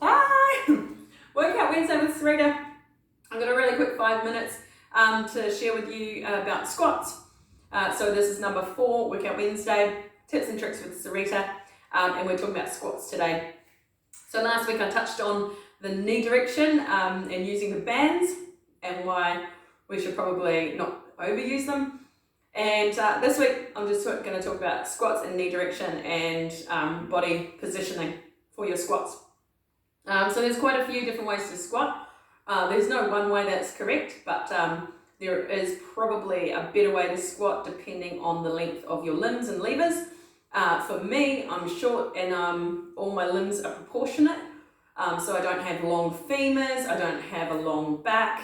Hi! Workout Wednesday with Sarita. I've got a really quick 5 minutes to share with you about squats. So this is number 4, Workout Wednesday, tips and tricks with Sarita, and we're talking about squats today. So last week I touched on the knee direction and using the bands and why we should probably not overuse them. And this week I'm just going to talk about squats and knee direction and body positioning for your squats. So there's quite a few different ways to squat. There's no one way that's correct, but there is probably a better way to squat depending on the length of your limbs and levers. For me, I'm short and all my limbs are proportionate. So I don't have long femurs, I don't have a long back,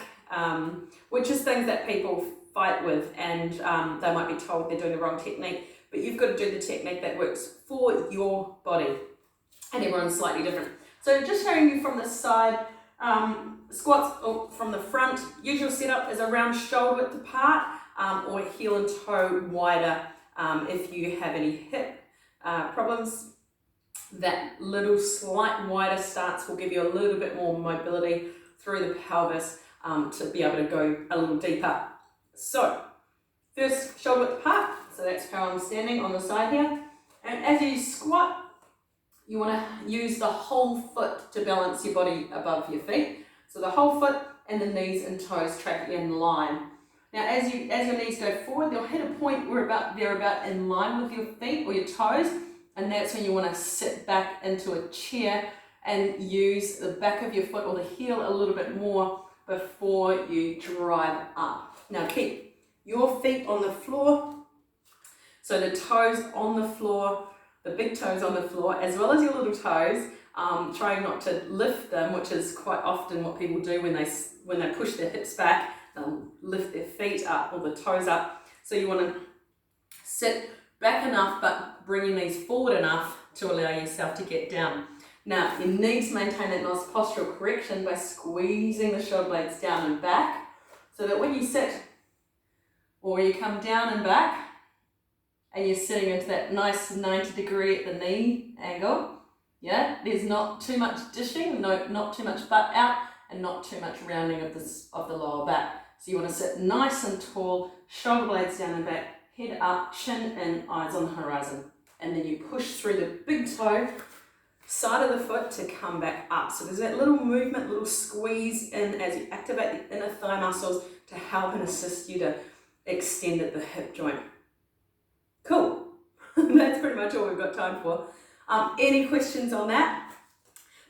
which is things that people fight with, and they might be told they're doing the wrong technique, but you've got to do the technique that works for your body, and everyone's slightly different. So just showing you from the side, squats from the front, usual setup is around shoulder width apart or heel and toe wider. If you have any hip problems, that little slight wider stance will give you a little bit more mobility through the pelvis to be able to go a little deeper. So first, shoulder width apart, so that's how I'm standing on the side here. And as you squat, you want to use the whole foot to balance your body above your feet. So the whole foot and the knees and toes track in line. Now as your knees go forward, they'll hit a point where they're about in line with your feet or your toes, and that's when you want to sit back into a chair and use the back of your foot or the heel a little bit more before you drive up. Now keep your feet on the floor, so the toes on the floor, the big toes on the floor, as well as your little toes, trying not to lift them, which is quite often what people do when they push their hips back, they'll lift their feet up or the toes up. So you want to sit back enough, but bring your knees forward enough to allow yourself to get down. Now, you need to maintain that nice postural correction by squeezing the shoulder blades down and back, so that when you sit or you come down and back, and you're sitting into that nice 90 degree at the knee angle, yeah, there's not too much dishing, not too much butt out, and not too much rounding of the lower back. So you want to sit nice and tall, shoulder blades down and back, head up, chin in, eyes on the horizon. And then you push through the big toe, side of the foot to come back up. So there's that little movement, little squeeze in as you activate the inner thigh muscles to help and assist you to extend at the hip joint. Cool. That's pretty much all we've got time for. Any questions on that?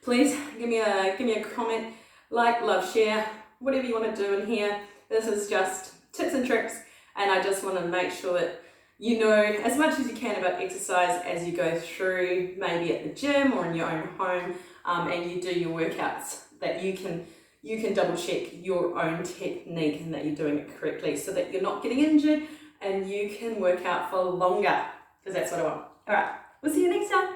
Please give me a comment, like, love, share, whatever you want to do in here. This is just tips and tricks, and I just want to make sure that you know as much as you can about exercise as you go through, maybe at the gym or in your own home, and you do your workouts, that you can double check your own technique and that you're doing it correctly, so that you're not getting injured and you can work out for longer, because that's what I want. All right, we'll see you next time.